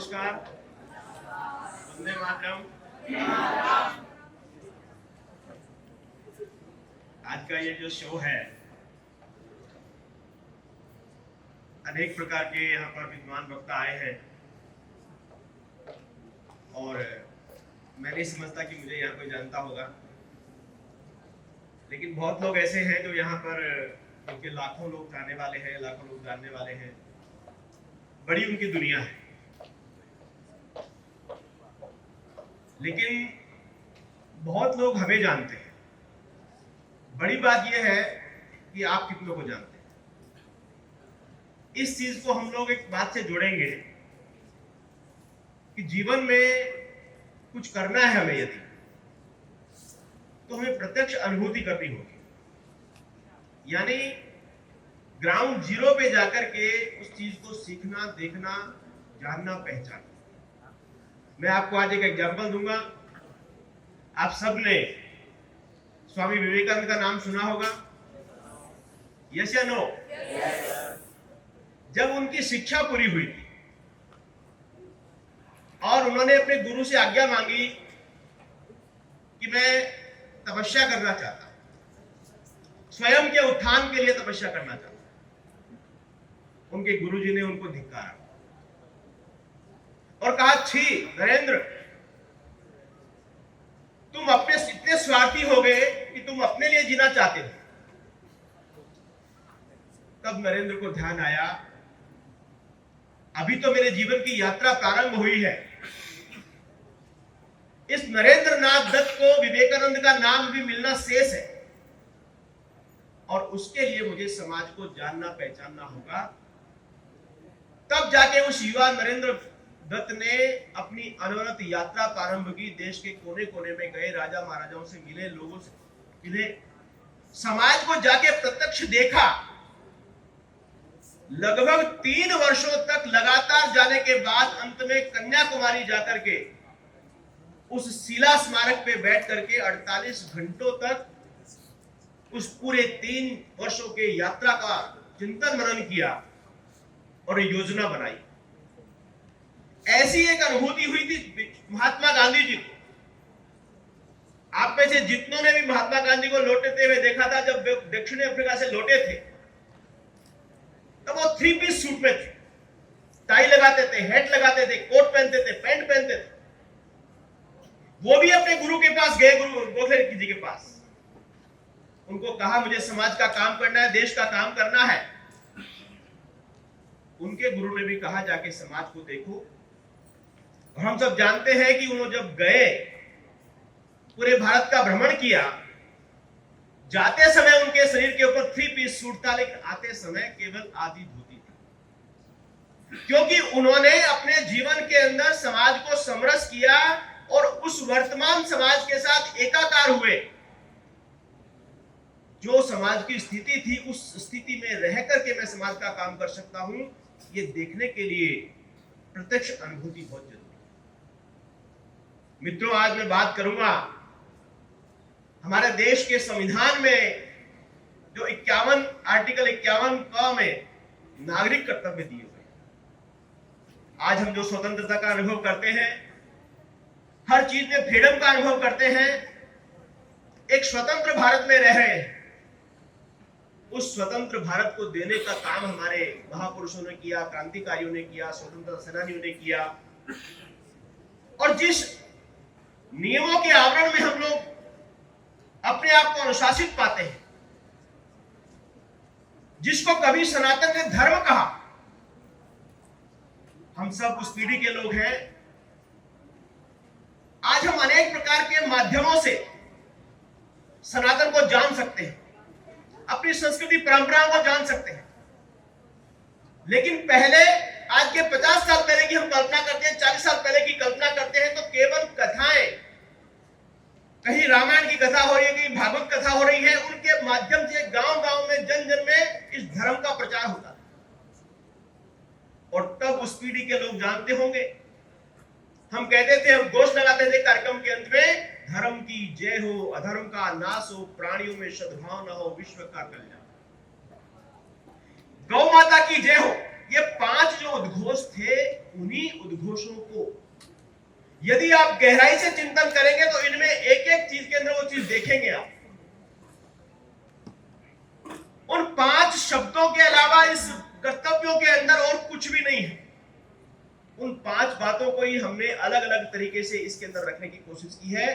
नमस्कार, वंदे मातरम। आज का ये जो शो है, अनेक प्रकार के यहाँ पर विद्वान वक्ता आए हैं और मैं नहीं समझता कि मुझे यहाँ कोई जानता होगा, लेकिन बहुत लोग ऐसे हैं जो यहाँ पर उनके लाखों लोग जाने वाले हैं, लाखों लोग जानने वाले हैं। बड़ी उनकी दुनिया है, लेकिन बहुत लोग हमें जानते हैं। बड़ी बात यह है कि आप कितनों को जानते हैं। इस चीज को हम लोग एक बात से जोड़ेंगे कि जीवन में कुछ करना है हमें, यदि तो हमें प्रत्यक्ष अनुभूति करनी होगी, यानी ग्राउंड जीरो पे जाकर के उस चीज को सीखना, देखना, जानना, पहचानना। मैं आपको आज एक एग्जांपल दूंगा। आप सब ने स्वामी विवेकानंद का नाम सुना होगा, यस या नो? जब उनकी शिक्षा पूरी हुई थी और उन्होंने अपने गुरु से आज्ञा मांगी कि मैं तपस्या करना चाहता हूं, स्वयं के उत्थान के लिए तपस्या करना चाहता हूं, उनके गुरुजी ने उनको धिक्कारा और कहा, छी नरेंद्र, तुम अपने इतने स्वार्थी हो गए कि तुम अपने लिए जीना चाहते हो। तब नरेंद्र को ध्यान आया, अभी तो मेरे जीवन की यात्रा प्रारंभ हुई है। इस नरेंद्र नाथ दत्त को विवेकानंद का नाम भी मिलना शेष है और उसके लिए मुझे समाज को जानना, पहचानना होगा। तब जाके उस युवा नरेंद्र दत्त ने अपनी अनवरत यात्रा प्रारंभ की। देश के कोने कोने में गए, राजा महाराजाओं से मिले, लोगों से मिले, समाज को जाके प्रत्यक्ष देखा। लगभग 3 वर्षों तक लगातार जाने के बाद अंत में कन्याकुमारी जाकर के उस शिला स्मारक पे बैठ करके 48 घंटों तक उस पूरे 3 वर्षों के यात्रा का चिंतन मनन किया और योजना बनाई। ऐसी एक अनुभूति हुई थी महात्मा गांधी जी को। आप में से जितनों ने भी महात्मा गांधी को लौटते हुए देखा था, जब दक्षिण अफ्रीका से लौटे थे तब वो 3 पीस सूट में थे, टाई लगाते थे, हैट लगाते थे, कोट पहनते थे, पैंट पहनते थे। वो भी अपने गुरु के पास गए, गुरु गोखले जी के पास। उनको कहा, मुझे समाज का काम करना है, देश का काम करना है। उनके गुरु ने भी कहा, जाके समाज को देखो। और हम सब जानते हैं कि उन्होंने जब गए, पूरे भारत का भ्रमण किया। जाते समय उनके शरीर के ऊपर 3 पीस सूट था, लेकिन आते समय केवल आधी धोती थी, क्योंकि उन्होंने अपने जीवन के अंदर समाज को समरस किया और उस वर्तमान समाज के साथ एकाकार हुए। जो समाज की स्थिति थी, उस स्थिति में रह करके मैं समाज का काम कर सकता हूं, ये देखने के लिए प्रत्यक्ष अनुभूति बहुत जरूरी है। मित्रों, आज मैं बात करूंगा हमारे देश के संविधान में जो 51 आर्टिकल 51 क में नागरिक कर्तव्य दिए हुए। आज हम जो स्वतंत्रता का अनुभव करते हैं, हर चीज में फ्रीडम का अनुभव करते हैं, एक स्वतंत्र भारत में रह रहे हैं। उस स्वतंत्र भारत को देने का काम हमारे महापुरुषों ने किया, क्रांतिकारियों ने किया, स्वतंत्रता सेनानियों ने किया। और जिस नियमों के आवरण में हम लोग अपने आप को अनुशासित पाते हैं, जिसको कभी सनातन ने धर्म कहा, हम सब उस पीढ़ी के लोग हैं। आज हम अनेक प्रकार के माध्यमों से सनातन को जान सकते हैं, अपनी संस्कृति परंपराओं को जान सकते हैं। लेकिन पहले, आज के 50 साल पहले की हम कल्पना करते हैं, 40 साल पहले की कल्पना करते हैं, तो केवल कथाएं, कहीं रामायण की कथा हो रही है, कहीं भागवत कथा हो रही है, उनके माध्यम से गांव-गांव में, जन-जन में इस धर्म का प्रचार होता था। और तब उस पीढ़ी के लोग जानते होंगे, हम कहते थे, हम घोष लगाते थे कार्यक्रम के अंत में, धर्म की जय हो, अधर्म का नाश हो, प्राणियों में सद्भाव न हो, विश्व का कल्याण, गौ माता की जय हो। ये 5 जो उद्घोष थे, उन्हीं उद्घोषों को यदि आप गहराई से चिंतन करेंगे तो इनमें एक एक चीज के अंदर वो चीज देखेंगे आप। उन 5 शब्दों के अलावा इस कर्तव्यों के अंदर और कुछ भी नहीं है। उन 5 बातों को ही हमने अलग अलग तरीके से इसके अंदर रखने की कोशिश की है।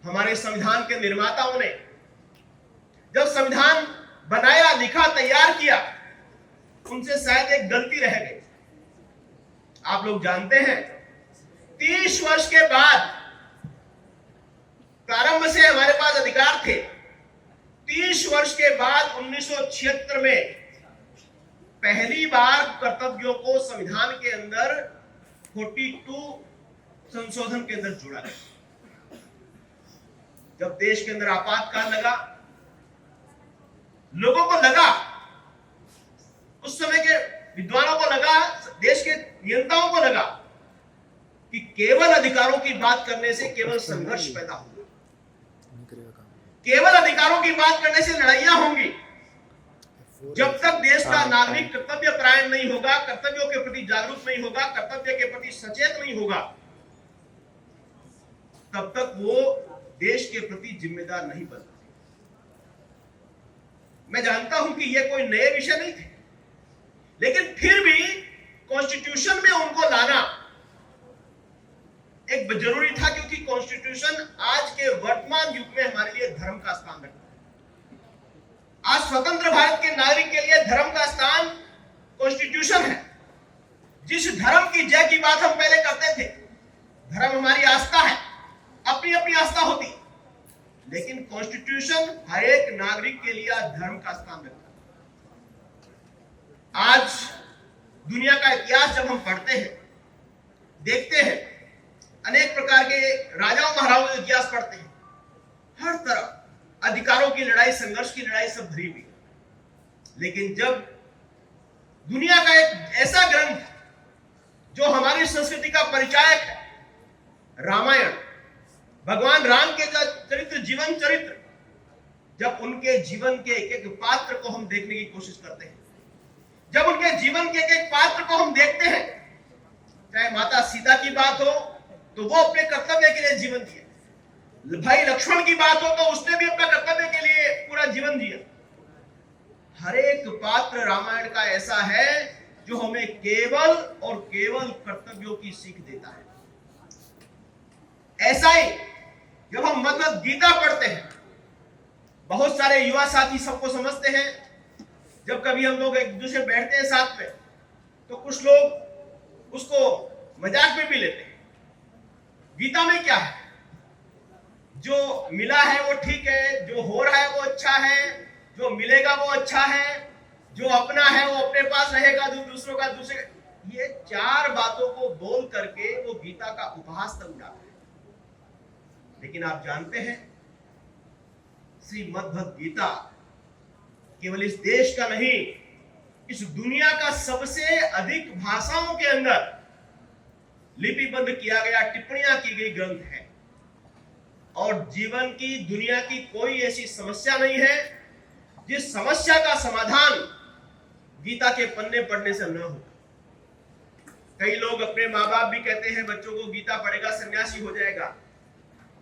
हमारे संविधान के निर्माताओं ने जब संविधान बनाया, लिखा, तैयार किया, उनसे शायद एक गलती रह गई। आप लोग जानते हैं 30 वर्ष के बाद प्रारंभ से हमारे पास अधिकार थे। 30 वर्ष के बाद 1976 में पहली बार कर्तव्यों को संविधान के अंदर 42 संशोधन के अंदर जोड़ा गया। जब देश के अंदर आपातकाल लगा, लोगों को लगा, उस समय के विद्वानों को लगा, देश के नियंताओं को लगा कि केवल अधिकारों की बात करने से केवल संघर्ष पैदा होगा, केवल अधिकारों की बात करने से लड़ाइयां होंगी। जब तक देश का नागरिक कर्तव्य परायण नहीं होगा, कर्तव्यों के प्रति जागरूक नहीं होगा, कर्तव्य के प्रति सचेत नहीं होगा, तब तक वो देश के प्रति जिम्मेदार नहीं बन सकता। मैं जानता हूं कि ये कोई नए विषय नहीं थे, लेकिन फिर भी कॉन्स्टिट्यूशन में उनको लाना एक जरूरी था, क्योंकि कॉन्स्टिट्यूशन आज के वर्तमान युग में हमारे लिए धर्म का स्थान रखता है। आज स्वतंत्र भारत के नागरिक के लिए धर्म का स्थान कॉन्स्टिट्यूशन है। जिस धर्म की जय की बात हम पहले करते थे, धर्म हमारी आस्था है, अपनी अपनी आस्था होती, लेकिन कॉन्स्टिट्यूशन हर एक नागरिक के लिए धर्म का स्थान रखता है। आज दुनिया का इतिहास जब हम पढ़ते हैं, देखते हैं, अनेक प्रकार के राजाओं महाराजाओं का इतिहास पढ़ते हैं, हर तरफ अधिकारों की लड़ाई, संघर्ष की लड़ाई सब भरी हुई। लेकिन जब दुनिया का एक ऐसा ग्रंथ जो हमारी संस्कृति का परिचायक है, रामायण, भगवान राम के चरित्र, जीवन चरित्र, जब उनके जीवन के एक एक पात्र को हम देखने की कोशिश करते हैं, जब उनके जीवन के एक एक पात्र को हम देखते हैं, चाहे माता सीता की बात हो तो वो अपने कर्तव्य के लिए जीवन दिया, भाई लक्ष्मण की बात हो तो उसने भी अपना कर्तव्य के लिए पूरा जीवन दिया। हर एक पात्र रामायण का ऐसा है जो हमें केवल और केवल कर्तव्यों की सीख देता है। ऐसा ही जब हम भगवद गीता पढ़ते हैं, बहुत सारे युवा साथी सबको समझते हैं, जब कभी हम लोग एक दूसरे बैठते हैं साथ में, तो कुछ लोग उसको मजाक में भी लेते हैं। गीता में क्या है? जो मिला है वो ठीक है, जो हो रहा है वो अच्छा है, जो मिलेगा वो अच्छा है, जो अपना है वो अपने पास रहेगा, जो दूसरों का दूसरे। ये 4 बातों को बोल करके वो गीता का उपहास तक उड़ाता है। लेकिन आप जानते हैं, श्रीमद् भगवद गीता केवल इस देश का नहीं, इस दुनिया का सबसे अधिक भाषाओं के अंदर लिपिबद्ध किया गया, टिप्पणियां की गई ग्रंथ है। और जीवन की, दुनिया की कोई ऐसी समस्या नहीं है जिस समस्या का समाधान गीता के पन्ने पढ़ने से न हो। कई लोग अपने माँ बाप भी कहते हैं बच्चों को गीता पढ़ेगा सन्यासी हो जाएगा।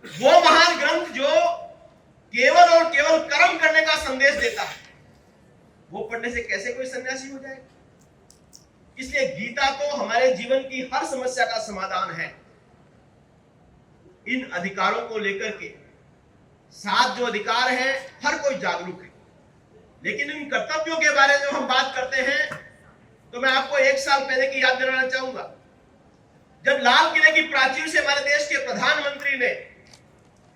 वो महान ग्रंथ जो केवल और केवल कर्म करने का संदेश देता है, वो पढ़ने से कैसे कोई सन्यासी हो जाएगा? इसलिए गीता तो हमारे जीवन की हर समस्या का समाधान है। इन अधिकारों को लेकर के 7 जो अधिकार हैं, हर कोई जागरूक है, लेकिन इन कर्तव्यों के बारे में हम बात करते हैं तो मैं आपको 1 साल पहले की याद दिलाना चाहूंगा, जब लाल किले की प्राचीर से हमारे देश के प्रधानमंत्री ने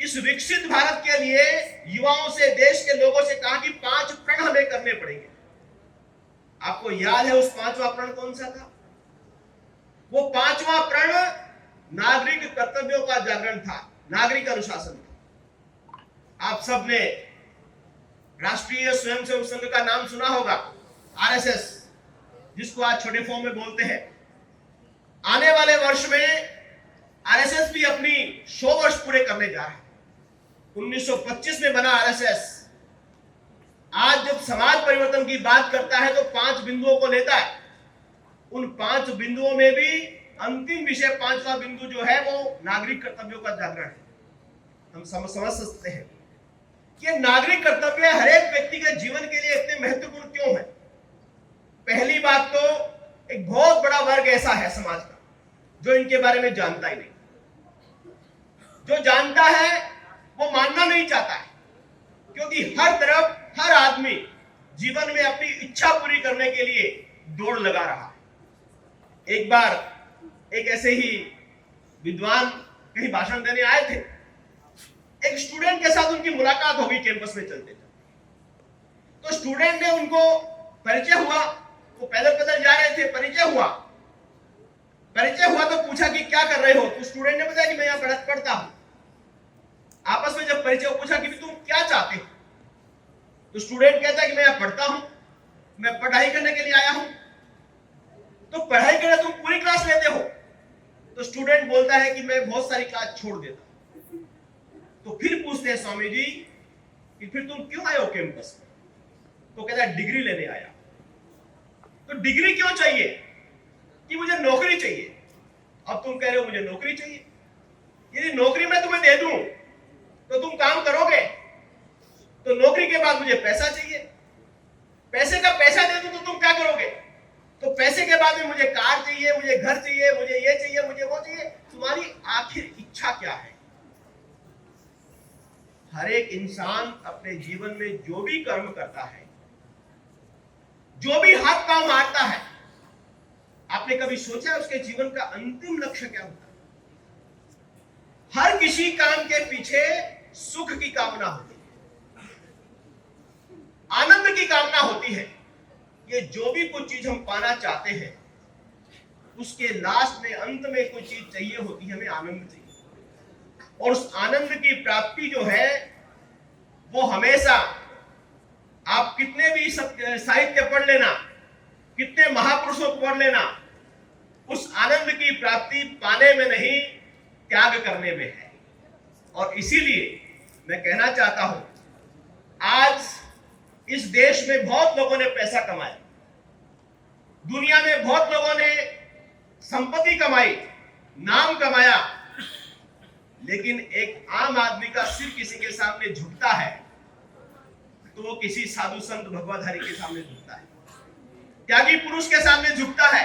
इस विकसित भारत के लिए युवाओं से, देश के लोगों से कहा कि 5 प्रण हमें करने पड़ेंगे। आपको याद है उस 5वां प्रण कौन सा था? वो 5वां प्रण नागरिक कर्तव्यों का जागरण था, नागरिक अनुशासन था। आप सबने राष्ट्रीय स्वयंसेवक संघ का नाम सुना होगा, आरएसएस, जिसको आज छोटे फॉर्म में बोलते हैं। आने वाले वर्ष में आरएसएस भी अपनी 100 वर्ष पूरे करने जा रहा है। 1925 में बना आरएसएस। आज जब समाज परिवर्तन की बात करता है तो 5 बिंदुओं को लेता है। उन 5 बिंदुओं में भी अंतिम विषय 5वां बिंदु जो है वो नागरिक कर्तव्यों का जागरण है। हम समझ सकते हैं कि नागरिक कर्तव्य हर एक व्यक्ति के जीवन के लिए इतने महत्वपूर्ण क्यों है। पहली बात तो एक बहुत बड़ा वर्ग ऐसा है समाज का जो इनके बारे में जानता ही नहीं, जो जानता है वो मानना नहीं चाहता है, क्योंकि हर तरफ हर आदमी जीवन में अपनी इच्छा पूरी करने के लिए दौड़ लगा रहा है। एक बार एक ऐसे ही विद्वान कहीं भाषण देने आए थे, एक स्टूडेंट के साथ उनकी मुलाकात हो गई कैंपस में चलते चलते। तो स्टूडेंट ने उनको परिचय हुआ, वो पैदल पैदल जा रहे थे, परिचय हुआ तो पूछा कि क्या कर रहे हो। तो स्टूडेंट ने बताया कि मैं यहाँ पढ़ता हूं। आपस में जब परिचय पूछा कि तुम क्या चाहते हो, तो स्टूडेंट कहता है कि मैं यहाँ पढ़ता हूं, मैं पढ़ाई करने के लिए आया हूं। तो पढ़ाई करने तुम पूरी क्लास लेते हो? तो स्टूडेंट बोलता है कि मैं बहुत सारी क्लास छोड़ देता हूं। तो फिर पूछते हैं स्वामी जी कि फिर तुम क्यों आए हो कैंपस में? तो कहता है डिग्री लेने आया। तो डिग्री क्यों चाहिए? कि मुझे नौकरी चाहिए। अब तुम कह रहे हो मुझे नौकरी चाहिए, यदि नौकरी मैं तुम्हें दे दूं तो तुम काम करोगे? तो नौकरी के बाद मुझे पैसा चाहिए, पैसे का पैसा दे दूं तो तुम क्या करोगे? तो पैसे के बाद में मुझे कार चाहिए, मुझे घर चाहिए, मुझे ये चाहिए, मुझे वो चाहिए। तुम्हारी आखिर इच्छा क्या है? हर एक इंसान अपने जीवन में जो भी कर्म करता है, जो भी हाथ पांव मारता है, आपने कभी सोचा है उसके जीवन का अंतिम लक्ष्य क्या होता है? हर किसी काम के पीछे सुख की कामना होती है, आनंद की कामना होती है। ये जो भी कुछ चीज हम पाना चाहते हैं, उसके लास्ट में अंत में कोई चीज चाहिए होती है, हमें आनंद चाहिए। और उस आनंद की प्राप्ति जो है वो हमेशा, आप कितने भी साहित्य पढ़ लेना, कितने महापुरुषों को पढ़ लेना, उस आनंद की प्राप्ति पाने में नहीं, त्याग करने में है। और इसीलिए मैं कहना चाहता हूं, आज इस देश में बहुत लोगों ने पैसा कमाया, दुनिया में बहुत लोगों ने संपत्ति कमाई, नाम कमाया, लेकिन एक आम आदमी का सिर किसी के सामने झुकता है तो वो किसी साधु संत भगवाधारी के सामने झुकता है, त्यागी पुरुष के सामने झुकता है,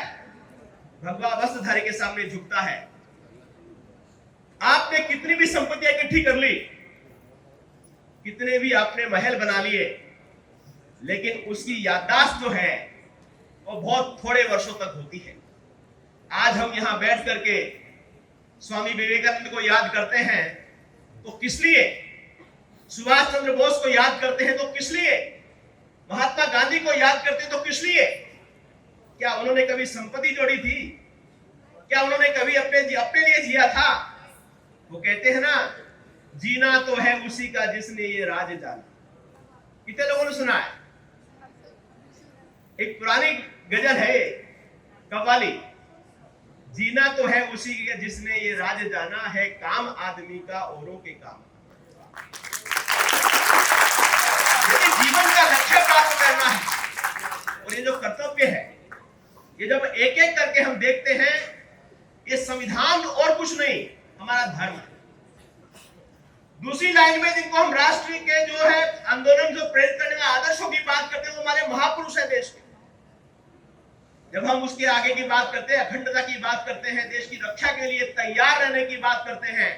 भगवा वस्त्रधारी के सामने झुकता है। आपने कितनी भी संपत्तियां इकट्ठी कर ली, कितने भी आपने महल बना लिए, लेकिन उसकी याददाश्त जो है वो बहुत थोड़े वर्षों तक होती है। आज हम यहां बैठ करके स्वामी विवेकानंद को याद करते हैं तो किस लिए? सुभाष चंद्र बोस को याद करते हैं तो किस लिए? महात्मा गांधी को याद करते हैं तो किस लिए? क्या उन्होंने कभी संपत्ति जोड़ी थी? क्या उन्होंने कभी अपने लिए जिया था? वो कहते हैं ना, जीना तो है उसी का जिसने ये राज जाना। कितने लोगों ने सुना है? एक पुरानी गजल है कव्वाली, जीना तो है उसी का जिसने ये राज जाना, है काम आदमी का औरों के काम। लेकिन जीवन का लक्ष्य प्राप्त करना है, और ये जो कर्तव्य है, ये जब एक एक करके हम देखते हैं, ये संविधान और कुछ नहीं, हमारा धर्म है। दूसरी लाइन में जिनको हम राष्ट्र के जो है आंदोलन जो प्रेरित करने का आदर्शों की बात करते हैं, वो हमारे महापुरुष है देश के। जब हम उसके आगे की बात करते हैं, अखंडता की बात करते हैं, देश की रक्षा के लिए तैयार रहने की बात करते हैं,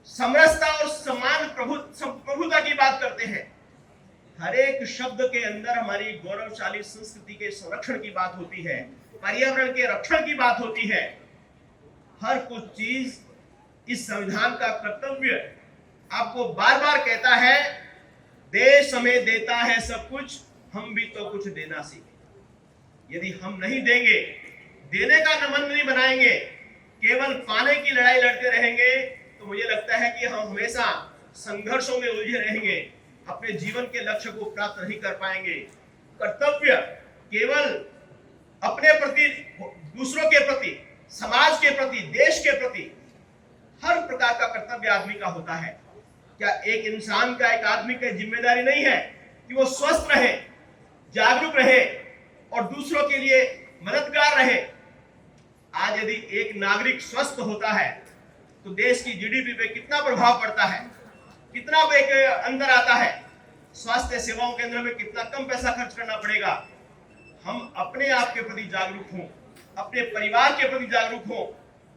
समरसता और समान प्रभुता की बात करते हैं, हर एक शब्द के अंदर हमारी गौरवशाली संस्कृति के संरक्षण की बात होती है, पर्यावरण के रक्षण की बात होती है। हर कुछ चीज इस संविधान का कर्तव्य आपको बार बार कहता है, देश हमें देता है सब कुछ, हम भी तो कुछ देना सीखें। यदि हम नहीं देंगे, देने का मन नहीं बनाएंगे, केवल पाने की लड़ाई लड़ते रहेंगे, तो मुझे लगता है कि हम हमेशा संघर्षों में उलझे रहेंगे, अपने जीवन के लक्ष्य को प्राप्त नहीं कर पाएंगे। कर्तव्य केवल अपने प्रति, दूसरों के प्रति, समाज के प्रति, देश के प्रति, हर प्रकार का कर्तव्य आदमी का होता है। क्या एक इंसान का, एक आदमी की जिम्मेदारी नहीं है कि वो स्वस्थ रहे, जागरूक रहे और दूसरों के लिए मददगार रहे। आज यदि एक नागरिक स्वस्थ होता है तो देश की जीडीपी पे कितना प्रभाव पड़ता है, कितना एक अंदर आता है। स्वास्थ्य सेवाओं केंद्र में कितना कम पैसा खर्च करना पड़ेगा। हम अपने आप के प्रति जागरूक हों, अपने परिवार के प्रति जागरूक हों।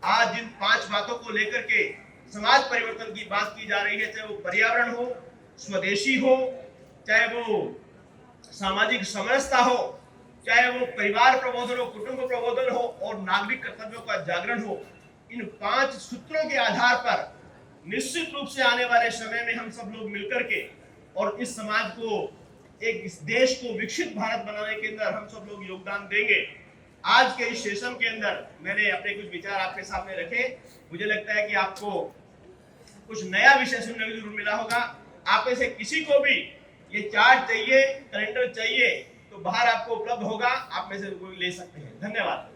आज जिन 5 बातों को लेकर के समाज परिवर्तन की बात की जा रही है, चाहे वो पर्यावरण हो, स्वदेशी हो, चाहे वो सामाजिक समरसता हो, चाहे वो परिवार प्रबोधन हो, कुटुंब प्रबोधन हो और नागरिक कर्तव्यों का जागरण हो, इन 5 सूत्रों के आधार पर निश्चित रूप से आने वाले समय में हम सब लोग मिलकर के और इस समाज को, एक इस देश को विकसित भारत बनाने के अंदर हम सब लोग योगदान देंगे। आज के इस सेशन के अंदर मैंने अपने कुछ विचार आपके सामने रखे। मुझे लगता है कि आपको कुछ नया विषय सुनने को जरूर मिला होगा। आप में से किसी को भी ये चार्ट चाहिए, कैलेंडर चाहिए तो बाहर आपको उपलब्ध होगा, आप में से कोई ले सकते हैं। धन्यवाद।